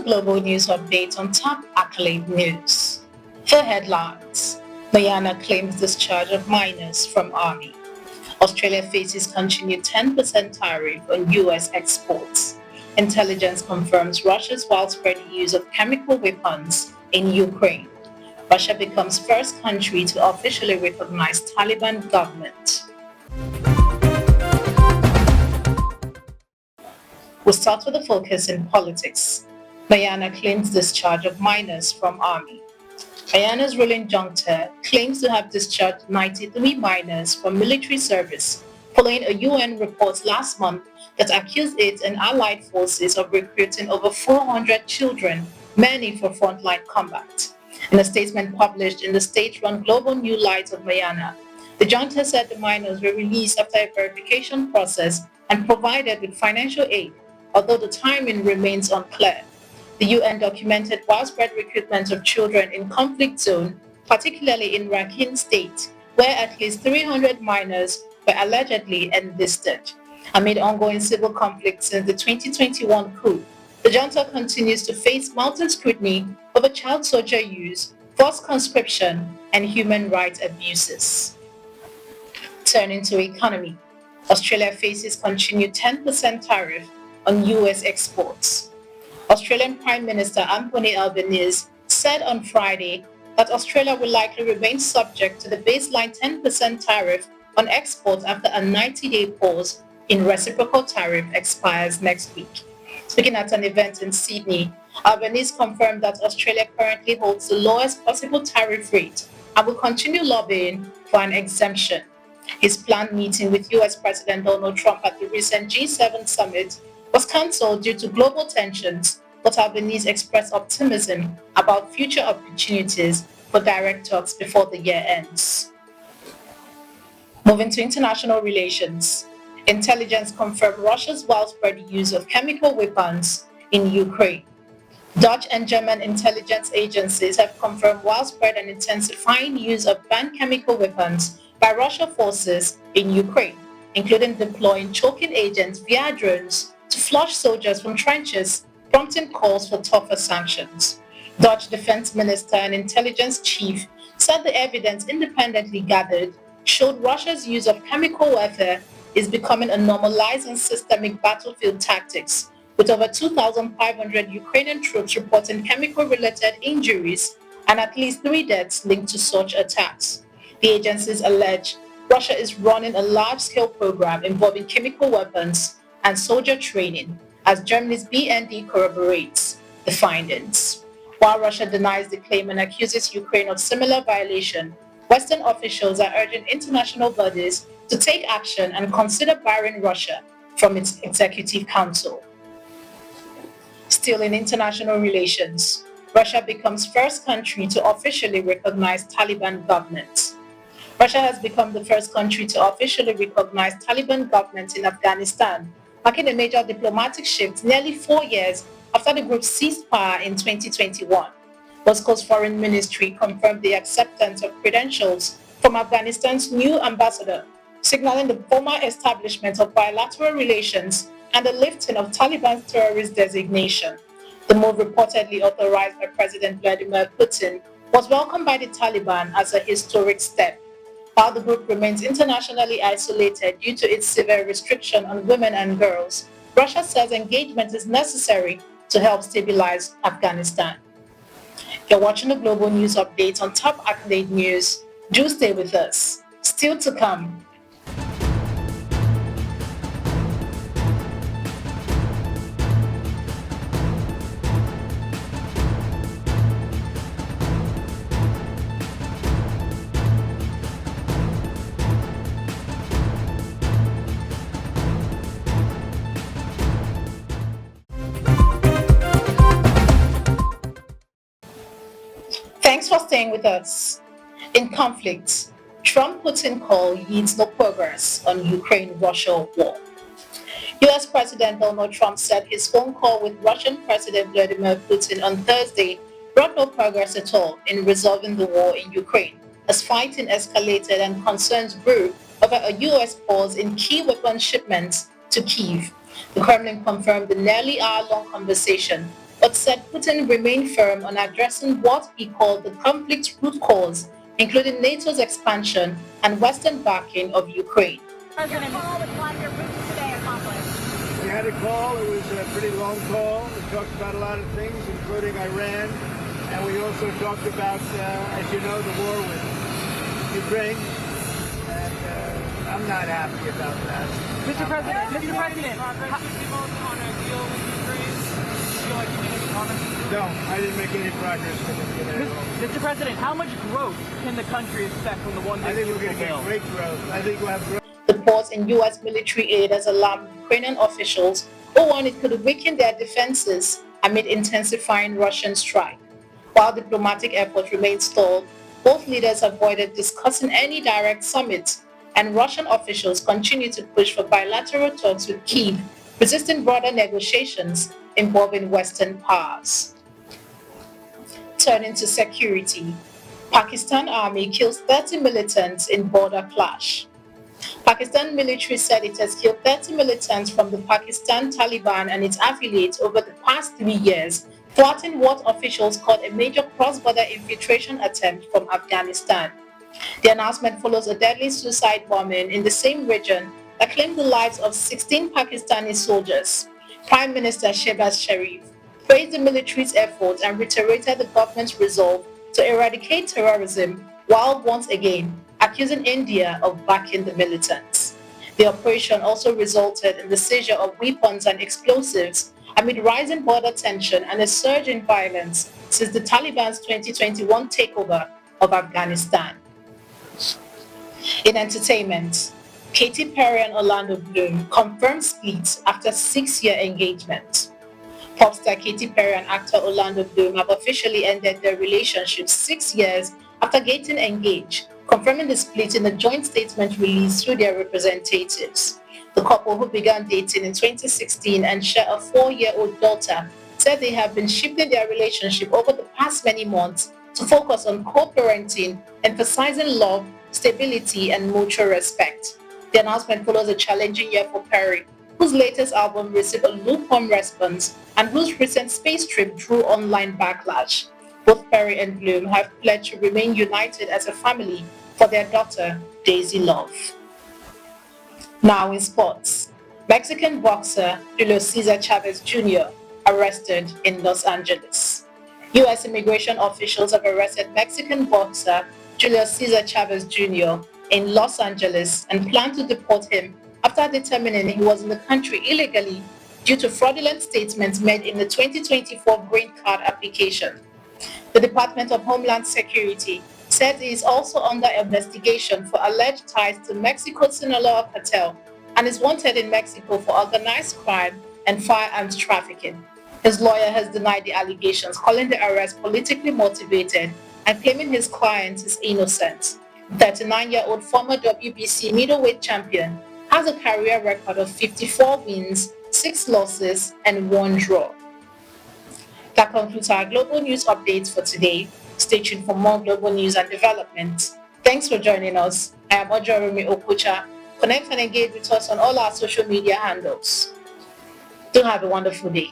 global news update on top accolade news. The headlines: Myanmar claims discharge of miners from army. Australia faces continued 10% tariff on US exports. Intelligence confirms Russia's widespread use of chemical weapons in Ukraine. Russia becomes first country to officially recognize Taliban government. We'll start with the focus in politics. Myanmar claims discharge of miners from army. Myanmar's ruling junta claims to have discharged 93 miners from military service following a UN report last month that accused it and allied forces of recruiting over 400 children, many for frontline combat. In a statement published in the state-run Global New Light of Myanmar, the junta said the miners were released after a verification process and provided with financial aid, although the timing remains unclear. The UN documented widespread recruitment of children in conflict zones, particularly in Rakhine State, where at least 300 minors were allegedly enlisted. Amid ongoing civil conflict since the 2021 coup, the junta continues to face mounting scrutiny over child soldier use, forced conscription, and human rights abuses. Turning to economy, Australia faces continued 10% tariff on US exports. Australian Prime Minister Anthony Albanese said on Friday that Australia will likely remain subject to the baseline 10% tariff on exports after a 90-day pause in reciprocal tariff expires next week. Speaking at an event in Sydney, Albanese confirmed that Australia currently holds the lowest possible tariff rate and will continue lobbying for an exemption. His planned meeting with US President Donald Trump at the recent G7 summit was cancelled due to global tensions, but Albanese expressed optimism about future opportunities for direct talks before the year ends. Moving to international relations, intelligence confirmed Russia's widespread use of chemical weapons in Ukraine. Dutch and German intelligence agencies have confirmed widespread and intensifying use of banned chemical weapons by Russian forces in Ukraine, including deploying choking agents via drones to flush soldiers from trenches, prompting calls for tougher sanctions. Dutch Defense Minister and intelligence chief said the evidence independently gathered showed Russia's use of chemical warfare is becoming a normalized and systemic battlefield tactics, with over 2,500 Ukrainian troops reporting chemical-related injuries and at least 3 deaths linked to such attacks. The agencies allege Russia is running a large-scale program involving chemical weapons and soldier training, as Germany's BND corroborates the findings. While Russia denies the claim and accuses Ukraine of similar violation, Western officials are urging international bodies to take action and consider barring Russia from its Executive Council. Still in international relations, Russia becomes first country to officially recognize Taliban government. Russia has become the first country to officially recognize Taliban government in Afghanistan, marking a major diplomatic shift nearly 4 years after the group seized power in 2021. Moscow's foreign ministry confirmed the acceptance of credentials from Afghanistan's new ambassador, signaling the formal establishment of bilateral relations and the lifting of Taliban's terrorist designation. The move, reportedly authorized by President Vladimir Putin, was welcomed by the Taliban as a historic step. While the group remains internationally isolated due to its severe restriction on women and girls, Russia says engagement is necessary to help stabilize Afghanistan. You're watching the Global News Update on Top Accolade News. Do stay with us. Still to come. Thanks for staying with us. In conflict, Trump-Putin call yields no progress on Ukraine-Russia war. US President Donald Trump said his phone call with Russian President Vladimir Putin on Thursday brought no progress at all in resolving the war in Ukraine, as fighting escalated and concerns grew over a US pause in key weapons shipments to Kyiv. The Kremlin confirmed the nearly hour-long conversation but said Putin remained firm on addressing what he called the conflict's root cause, including NATO's expansion and Western backing of Ukraine. President, call with Vladimir Putin today accomplished. We had a call. It was a pretty long call. We talked about a lot of things, including Iran, and we also talked about, as you know, the war with Ukraine. And I'm not happy about that. Mr. President, No, I didn't make any progress with it today. Mr. President, how much growth can the country expect from the one I think we're going to get great growth. I think we'll have growth. The pause in U.S. military aid has alarmed Ukrainian officials who warned it could weaken their defenses amid intensifying Russian strike. While diplomatic efforts remain stalled, both leaders avoided discussing any direct summits, and Russian officials continue to push for bilateral talks with Kyiv, resisting broader negotiations involving Western powers. Turning to security, Pakistan Army kills 30 militants in border clash. Pakistan military said it has killed 30 militants from the Pakistan Taliban and its affiliates over the past 3 years, thwarting what officials called a major cross-border infiltration attempt from Afghanistan. The announcement follows a deadly suicide bombing in the same region that claimed the lives of 16 Pakistani soldiers. Prime Minister Shehbaz Sharif praised the military's efforts and reiterated the government's resolve to eradicate terrorism, while once again accusing India of backing the militants. The operation also resulted in the seizure of weapons and explosives amid rising border tension and a surge in violence since the Taliban's 2021 takeover of Afghanistan. In entertainment, Katy Perry and Orlando Bloom confirmed split after 6-year engagement. Pop star Katy Perry and actor Orlando Bloom have officially ended their relationship 6 years after getting engaged, confirming the split in a joint statement released through their representatives. The couple, who began dating in 2016 and share a 4-year-old daughter, said they have been shifting their relationship over the past many months to focus on co-parenting, emphasizing love, stability, and mutual respect. The announcement follows a challenging year for Perry, whose latest album received a lukewarm response and whose recent space trip drew online backlash. Both Perry and Bloom have pledged to remain united as a family for their daughter, Daisy Love. Now in sports, Mexican boxer Julio Cesar Chavez Jr. arrested in Los Angeles. U.S. immigration officials have arrested Mexican boxer Julio Cesar Chavez Jr. in Los Angeles and plan to deport him after determining he was in the country illegally due to fraudulent statements made in the 2024 green card application. The Department of Homeland Security said he is also under investigation for alleged ties to Mexico's Sinaloa cartel and is wanted in Mexico for organized crime and firearms trafficking. His lawyer has denied the allegations, calling the arrest politically motivated and claiming his client is innocent. The 39-year-old former WBC middleweight champion has a career record of 54 wins, 6 losses, and 1 draw. That concludes our global news updates for today. Stay tuned for more global news and developments. Thanks for joining us. I am Ojorumi Okucha. Connect and engage with us on all our social media handles. Do have a wonderful day.